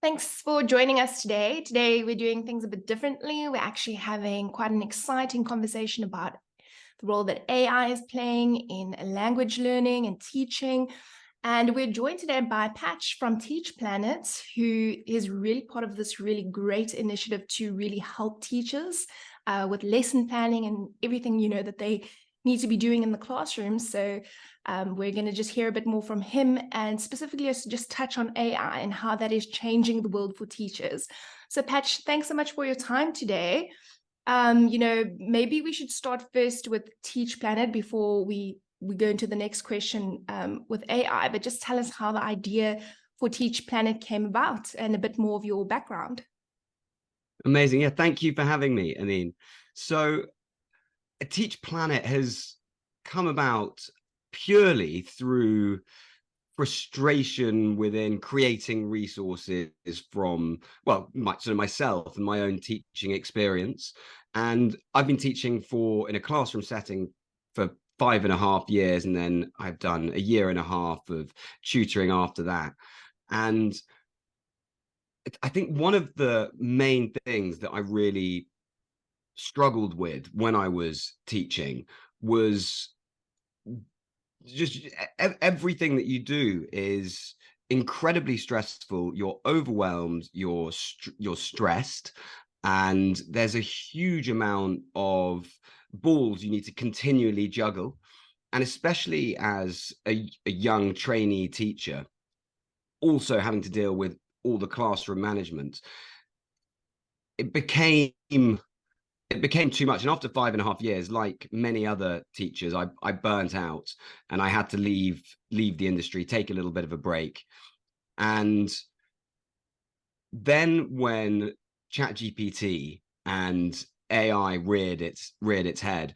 Thanks for joining us today. Today, we're doing things a bit differently. We're actually having quite an exciting conversation about the role that AI is playing in language learning and teaching. And we're joined today by Patch from Teach Planet, who is really part of this really great initiative to really help teachers with lesson planning and everything, that they need to be doing in the classroom. So we're going to just hear a bit more from him and specifically just touch on AI and how that is changing the world for teachers. So Patch, thanks so much for your time today. Maybe we should start first with Teach Planet before we go into the next question with AI, but just tell us how the idea for Teach Planet came about and a bit more of your background. Amazing. Yeah, thank you for having me, Amin. So Teach Planet has come about purely through frustration within creating resources from, myself and my own teaching experience. And I've been teaching in a classroom setting for 5.5 years, and then I've done a year and a half of tutoring after that. And I think one of the main things that I really struggled with when I was teaching was just everything that you do is incredibly stressful. You're overwhelmed, you're stressed, and there's a huge amount of balls you need to continually juggle. And especially as a young trainee teacher, also having to deal with all the classroom management, it became too much. And after 5.5 years, like many other teachers, I burnt out and I had to leave the industry, take a little bit of a break. And then when ChatGPT and AI reared its head,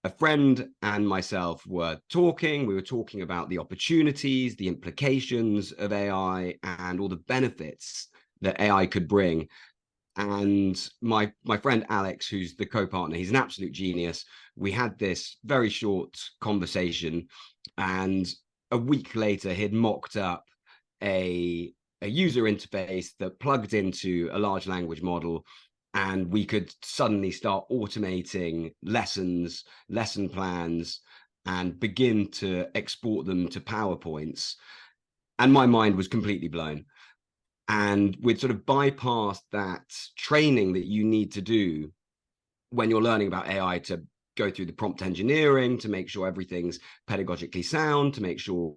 a friend and myself were talking. We were talking about the opportunities, the implications of AI, and all the benefits that AI could bring. And my friend Alex, who's the co-partner, he's an absolute genius. We had this very short conversation, and a week later, he'd mocked up a user interface that plugged into a large language model, and we could suddenly start automating lessons, lesson plans, and begin to export them to PowerPoints. And my mind was completely blown. And we'd sort of bypassed that training that you need to do when you're learning about AI, to go through the prompt engineering, to make sure everything's pedagogically sound, to make sure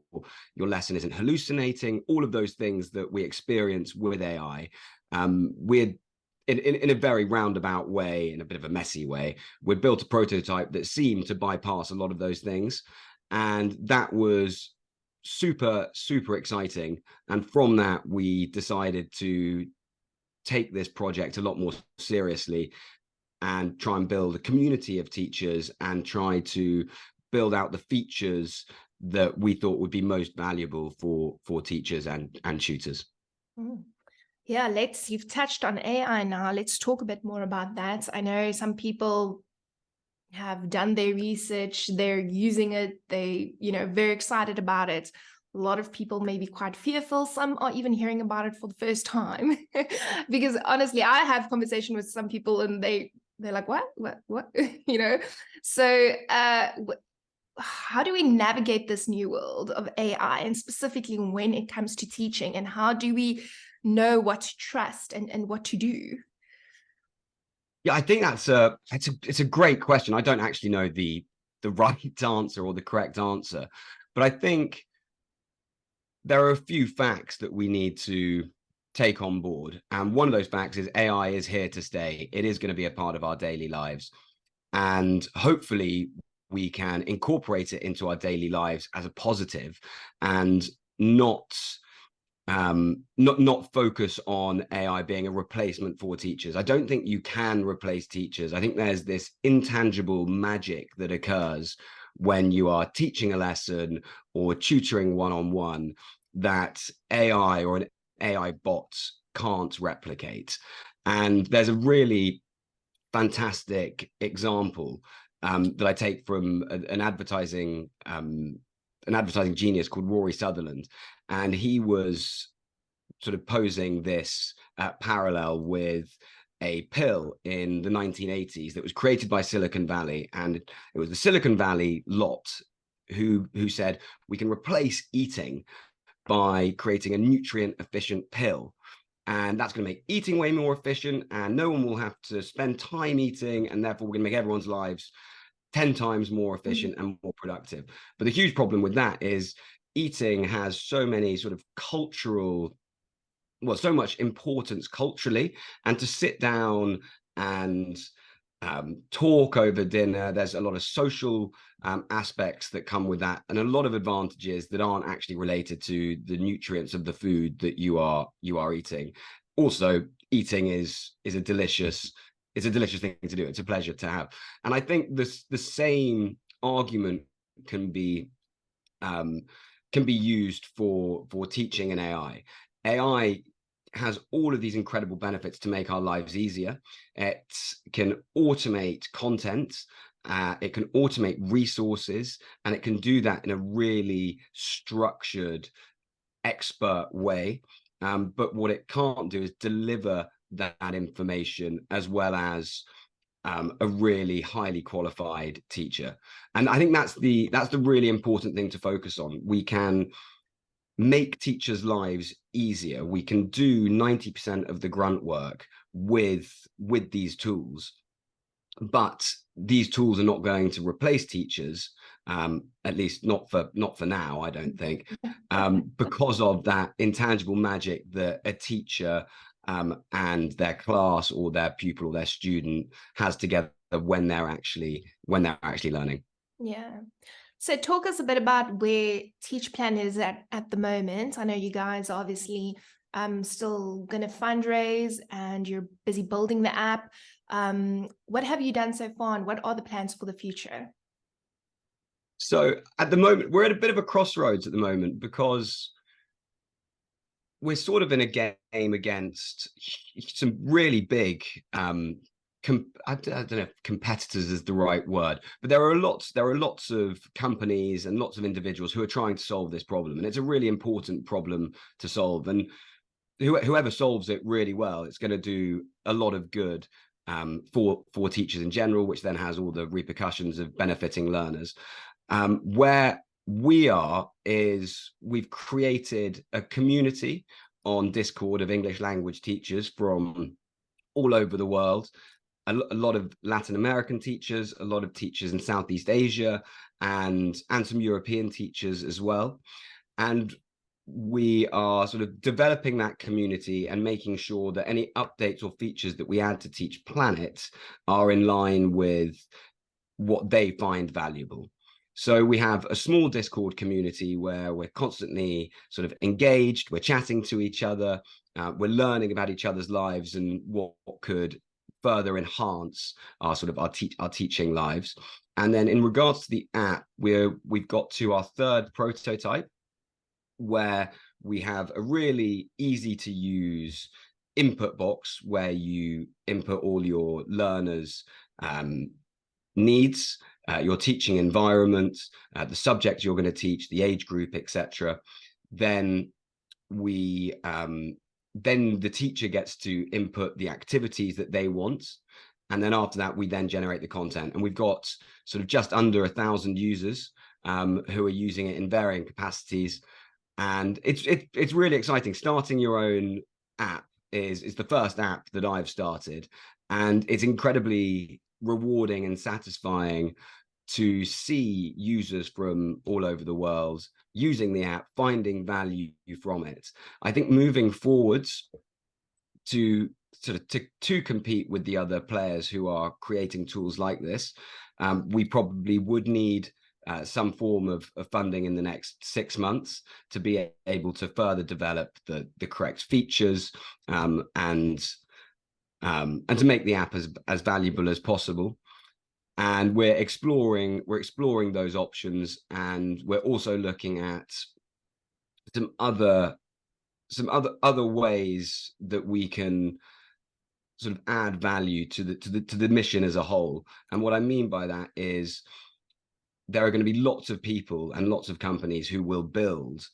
your lesson isn't hallucinating, all of those things that we experience with AI. We're in a very roundabout way, in a bit of a messy way, we built a prototype that seemed to bypass a lot of those things. And that was super exciting. And from that, we decided to take this project a lot more seriously and try and build a community of teachers and try to build out the features that we thought would be most valuable for teachers and tutors. Yeah, you've touched on AI now. Let's talk a bit more about that. I know some people have done their research, they're using it, very excited about it. A lot of people may be quite fearful. Some are even hearing about it for the first time. Because honestly, I have conversation with some people and they're like, what? So how do we navigate this new world of AI, and specifically when it comes to teaching, and how do we know what to trust and what to do? Yeah, I think it's a great question. I don't actually know the right answer or the correct answer, but I think there are a few facts that we need to take on board. And one of those facts is AI is here to stay. It is going to be a part of our daily lives. And hopefully we can incorporate it into our daily lives as a positive, and not focus on AI being a replacement for teachers. I don't think you can replace teachers. I think there's this intangible magic that occurs when you are teaching a lesson or tutoring one-on-one that AI or an AI bot can't replicate. And there's a really fantastic example that I take from an advertising genius called Rory Sutherland. And he was sort of posing this parallel with a pill in the 1980s that was created by Silicon Valley, and it was the Silicon Valley lot who said we can replace eating by creating a nutrient efficient pill, and that's going to make eating way more efficient, and no one will have to spend time eating, and therefore we're going to make everyone's lives 10 times more efficient and more productive. But the huge problem with that is eating has so many sort of cultural, well, so much importance culturally, and to sit down and talk over dinner, there's a lot of social aspects that come with that, and a lot of advantages that aren't actually related to the nutrients of the food that you are eating. Also, eating is a delicious thing to do. It's a pleasure to have, and I think the same argument can be used for teaching an AI. AI has all of these incredible benefits to make our lives easier. It can automate content, it can automate resources, and it can do that in a really structured, expert way. But what it can't do is deliver that information as well as a really highly qualified teacher. And I think that's the really important thing to focus on. We can make teachers' lives easier. We can do 90% of the grunt work with these tools, but these tools are not going to replace teachers, at least not for now, I don't think, because of that intangible magic that a teacher and their class or their pupil or their student has together when they're actually learning. Yeah. So talk us a bit about where TeachPlan is at the moment. I know you guys are obviously still going to fundraise and you're busy building the app. What have you done so far, and what are the plans for the future? So at the moment, we're at a bit of a crossroads at the moment, because we're sort of in a game against some really big I don't know if competitors is the right word, but there are lots of companies and lots of individuals who are trying to solve this problem, and it's a really important problem to solve. And whoever solves it really well, it's going to do a lot of good for teachers in general, which then has all the repercussions of benefiting learners. Where we are is we've created a community on Discord of English language teachers from all over the world. A lot of Latin American teachers, a lot of teachers in Southeast Asia, and some European teachers as well. And we are sort of developing that community and making sure that any updates or features that we add to Teach Planet are in line with what they find valuable. So we have a small Discord community where we're constantly sort of engaged, we're chatting to each other, we're learning about each other's lives and what could further enhance our teaching lives. And then in regards to the app, we've got to our third prototype, where we have a really easy to use input box where you input all your learners' needs, your teaching environment, the subject you're going to teach, the age group, etc. Then the teacher gets to input the activities that they want, and then after that we then generate the content. And we've got sort of just under 1,000 users who are using it in varying capacities, and it's really exciting. Starting your own app is the first app that I've started, and it's incredibly rewarding and satisfying to see users from all over the world using the app, finding value from it. I think moving forwards to compete with the other players who are creating tools like this, we probably would need some form of funding in the next 6 months to be able to further develop the correct features and to make the app as valuable as possible. And we're exploring those options, and we're also looking at some other ways that we can sort of add value to the mission as a whole. And what I mean by that is there are going to be lots of people and lots of companies who will build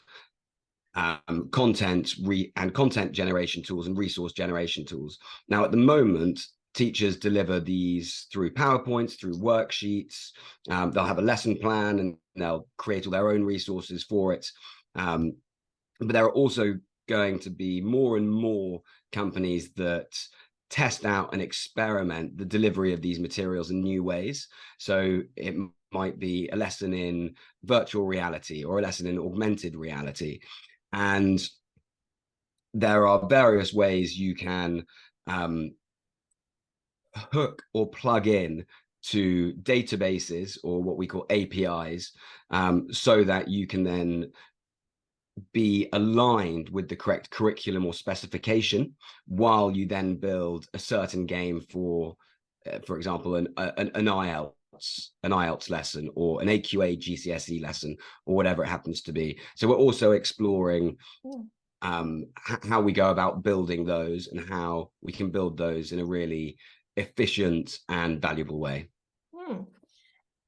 content generation tools and resource generation tools. Now, at the moment, teachers deliver these through PowerPoints, through worksheets. They'll have a lesson plan and they'll create all their own resources for it. But there are also going to be more and more companies that test out and experiment the delivery of these materials in new ways. So it might be a lesson in virtual reality or a lesson in augmented reality. And there are various ways you can hook or plug in to databases or what we call APIs, so that you can then be aligned with the correct curriculum or specification while you then build a certain game for example, an IELTS lesson or an AQA GCSE lesson or whatever it happens to be. So we're also exploring how we go about building those and how we can build those in a really efficient and valuable way.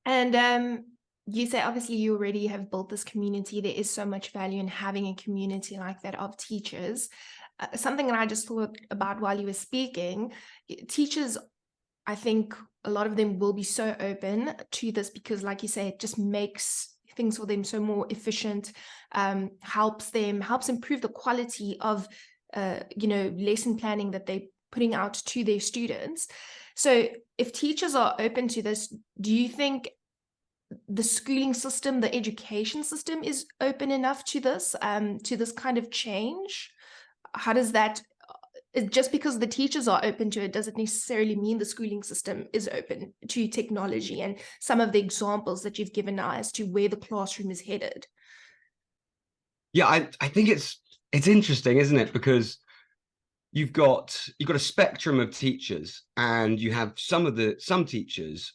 And you say obviously you already have built this community. There is so much value in having a community like that of teachers. Something that I just thought about while you were speaking, teachers, I think a lot of them will be so open to this because, like you say, it just makes things for them so more efficient, helps improve the quality of lesson planning that they're putting out to their students. So if teachers are open to this, do you think the schooling system, the education system is open enough to this kind of change? How does that, just because the teachers are open to it, doesn't necessarily mean the schooling system is open to technology and some of the examples that you've given now as to where the classroom is headed? Yeah, I think it's interesting, isn't it? Because you've got a spectrum of teachers, and you have some teachers,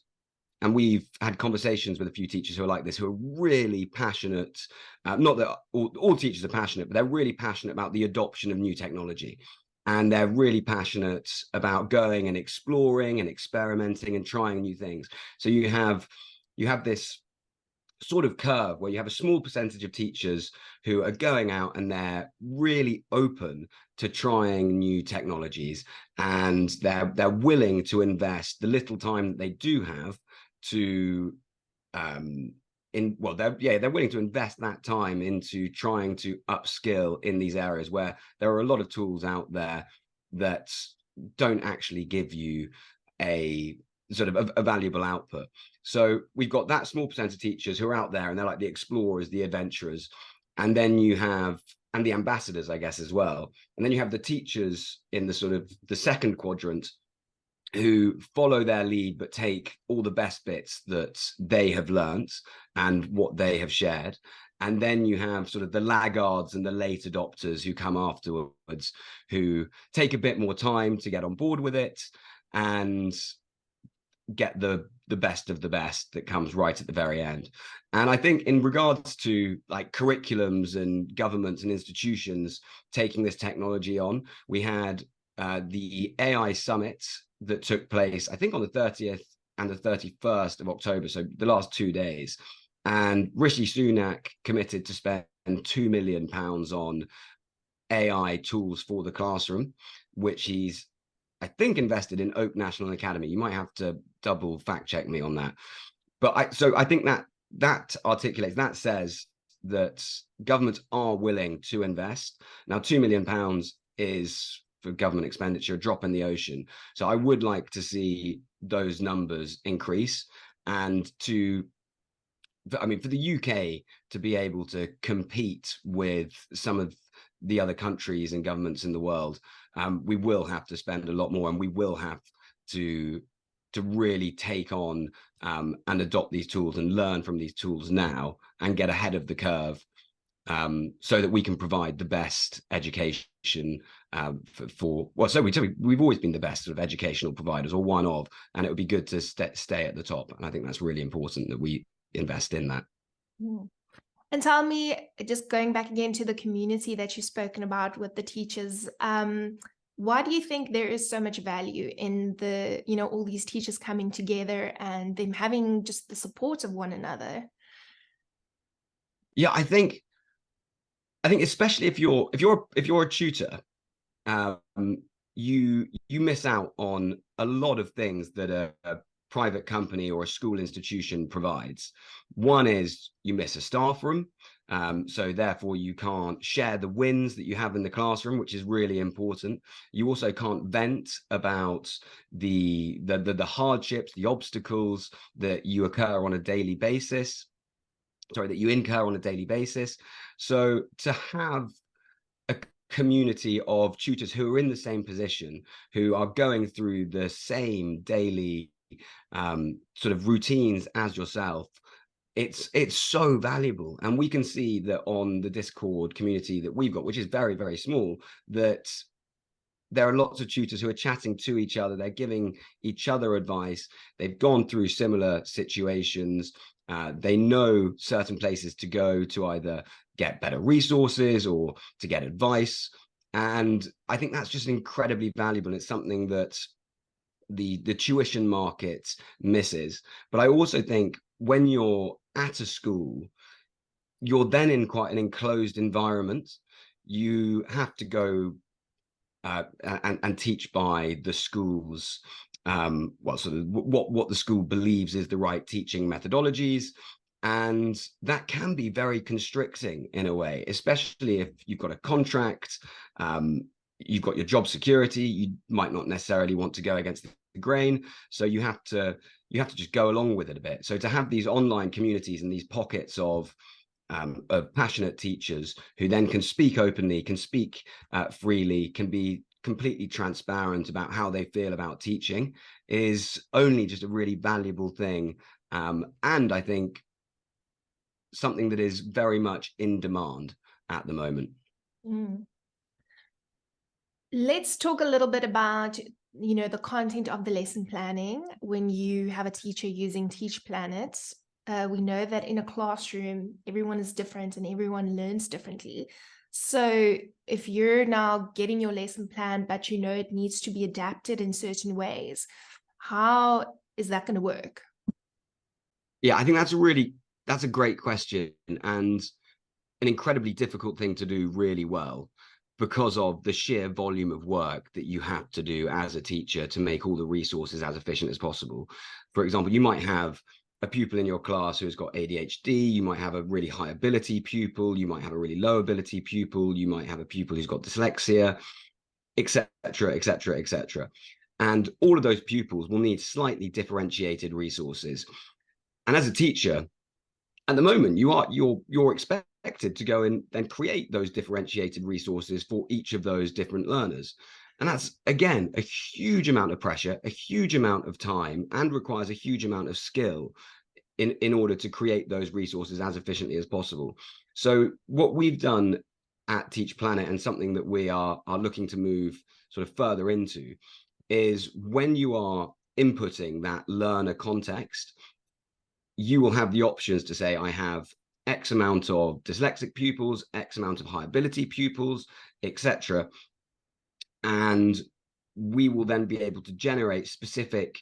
and we've had conversations with a few teachers who are like this, who are really passionate. Not that all teachers are passionate, but they're really passionate about the adoption of new technology. And they're really passionate about going and exploring and experimenting and trying new things. So you have this sort of curve where you have a small percentage of teachers who are going out and they're really open to trying new technologies, and they're willing to invest the little time that they do have to they're willing to invest that time into trying to upskill in these areas where there are a lot of tools out there that don't actually give you a sort of a valuable output. So we've got that small percent of teachers who are out there and they're like the explorers, the adventurers, and then you have and the ambassadors, I guess, as well. And then you have the teachers in the sort of the second quadrant who follow their lead but take all the best bits that they have learnt and what they have shared. And then you have sort of the laggards and the late adopters who come afterwards, who take a bit more time to get on board with it and get the best of the best that comes right at the very end. And I think in regards to like curriculums and governments and institutions taking this technology on, we had the AI summit that took place, I think, on the 30th and the 31st of October, so the last 2 days. And Rishi Sunak committed to spend £2 million on AI tools for the classroom, which he's, I think, invested in Oak National Academy. You might have to double fact check me on that. But I think that articulates, that says that governments are willing to invest. Now, £2 million is, for government expenditure, a drop in the ocean. So I would like to see those numbers increase, and for the UK to be able to compete with some of the other countries and governments in the world, we will have to spend a lot more, and we will have to really take on and adopt these tools and learn from these tools now and get ahead of the curve, so that we can provide the best education we've always been the best sort of educational providers, or one of, and it would be good to stay at the top. And I think that's really important that we invest in that. And tell me, just going back again to the community that you've spoken about with the teachers, why do you think there is so much value in all these teachers coming together and them having just the support of one another? Yeah, I think I think especially if you're a tutor, um, you miss out on a lot of things that a private company or a school institution provides. One is you miss a staff room, so therefore you can't share the wins that you have in the classroom, which is really important. You also can't vent about the hardships, the obstacles that you occur on a daily basis. Sorry, that you incur on a daily basis. So to have a community of tutors who are in the same position, who are going through the same daily sort of routines as yourself, it's so valuable. And we can see that on the Discord community that we've got, which is very, very small, that there are lots of tutors who are chatting to each other. They're giving each other advice. They've gone through similar situations. They know certain places to go to either get better resources or to get advice. And I think that's just incredibly valuable. It's something that the tuition market misses. But I also think when you're at a school, you're then in quite an enclosed environment. You have to go and teach by the school's well, sort of what the school believes is the right teaching methodologies. And that can be very constricting in a way, especially if you've got a contract, you've got your job security. You might not necessarily want to go against the grain, so you have to just go along with it a bit. So to have these online communities and these pockets of passionate teachers who then can speak openly, can speak freely, can be completely transparent about how they feel about teaching, is only just a really valuable thing. And I think something that is very much in demand at the moment. Mm. Let's talk a little bit about, the content of the lesson planning when you have a teacher using Teach Planet. We know that in a classroom, everyone is different and everyone learns differently. So if you're now getting your lesson plan, but it needs to be adapted in certain ways, how is that going to work? Yeah, I think that's a great question, and an incredibly difficult thing to do really well, because of the sheer volume of work that you have to do as a teacher to make all the resources as efficient as possible. For example, you might have a pupil in your class who's got ADHD, you might have a really high ability pupil, you might have a really low ability pupil, you might have a pupil who's got dyslexia, etc., etc., etc. And all of those pupils will need slightly differentiated resources. And as a teacher, at the moment, you're expected to go and then create those differentiated resources for each of those different learners. And that's, again, a huge amount of pressure, a huge amount of time, and requires a huge amount of skill in order to create those resources as efficiently as possible. So what we've done at Teach Planet, and something that we are looking to move sort of further into, is when you are inputting that learner context, you will have the options to say, I have X amount of dyslexic pupils, X amount of high ability pupils, etc. And we will then be able to generate specific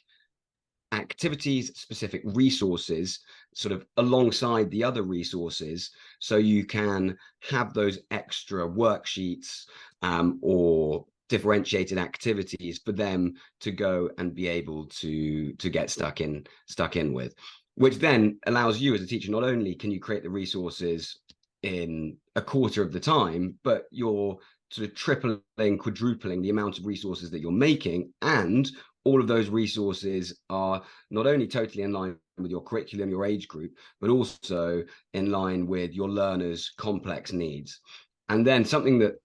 activities, specific resources, sort of alongside the other resources, so you can have those extra worksheets or differentiated activities for them to go and be able to get stuck in with, which then allows you as a teacher, not only can you create the resources in a quarter of the time, but you're sort of tripling, quadrupling the amount of resources that you're making. And all of those resources are not only totally in line with your curriculum, your age group, but also in line with your learners' complex needs. And then something that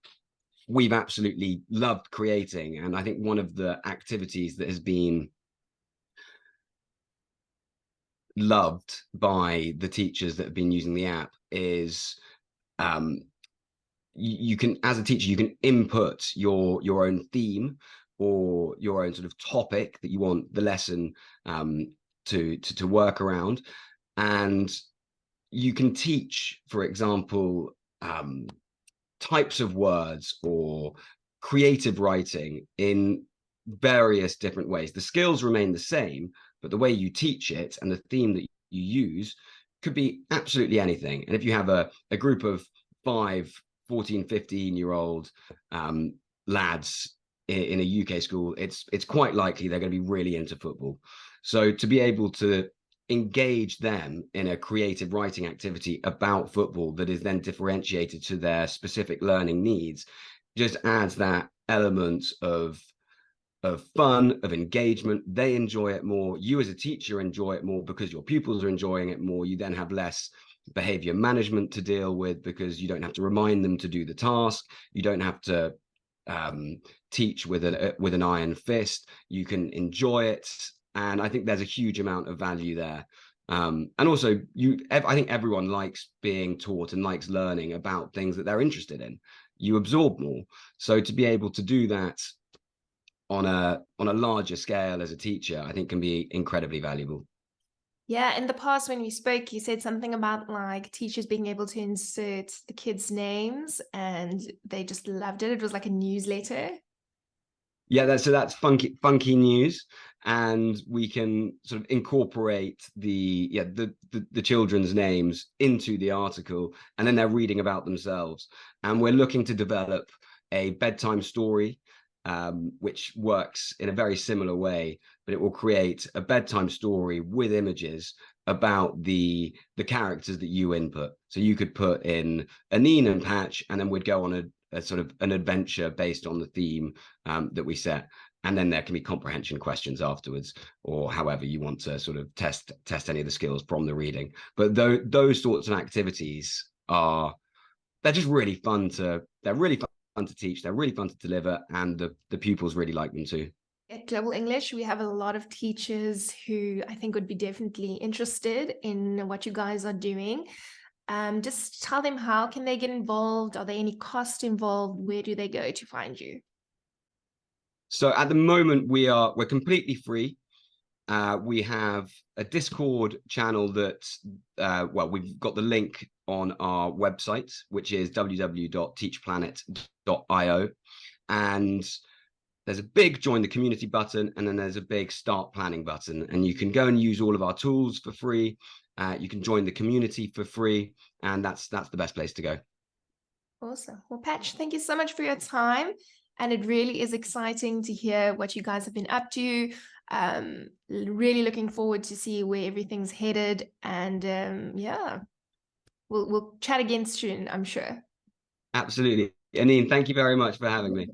we've absolutely loved creating, and I think one of the activities that has been loved by the teachers that have been using the app, is you can, as a teacher, you can input your own theme or your own sort of topic that you want the lesson to work around, and you can teach, for example, types of words or creative writing in various different ways. The skills remain the same, but the way you teach it and the theme that you use could be absolutely anything. And if you have a group of 5 14, 15-year-old lads in a UK school, it's quite likely they're going to be really into football. So to be able to engage them in a creative writing activity about football that is then differentiated to their specific learning needs just adds that element of fun, of engagement. They enjoy it more. You as a teacher enjoy it more because your pupils are enjoying it more. You then have less behavior management to deal with because you don't have to remind them to do the task. You don't have to teach with an iron fist. You can enjoy it, and I think there's a huge amount of value there. And also, I think everyone likes being taught and likes learning about things that they're interested in. You absorb more. So to be able to do that on a larger scale as a teacher, I think can be incredibly valuable. Yeah, in the past when we spoke, you said something about like teachers being able to insert the kids' names and they just loved it. It was like a newsletter. Yeah, that's funky news, and we can sort of incorporate the children's names into the article, and then they're reading about themselves. And we're looking to develop a bedtime story, which works in a very similar way, but it will create a bedtime story with images about the characters that you input. So you could put in Anine and Patch, and then we'd go on a sort of an adventure based on the theme that we set, and then there can be comprehension questions afterwards, or however you want to sort of test any of the skills from the reading. But those sorts of activities they're just really fun to teach, they're really fun to deliver, and the pupils really like them too. At Global English, we have a lot of teachers who I think would be definitely interested in what you guys are doing. Just tell them, how can they get involved? Are there any costs involved? Where do they go to find you? So at the moment we're completely free. We have a Discord channel that we've got the link on our website, which is www.teachplanet.io, and there's a big join the community button, and then there's a big start planning button, and you can go and use all of our tools for free. You can join the community for free, and that's the best place to go. Awesome. Well, Patch, thank you so much for your time. And it really is exciting to hear what you guys have been up to. Really looking forward to see where everything's headed. And yeah, we'll chat again soon, I'm sure. Absolutely. Anine, thank you very much for having me.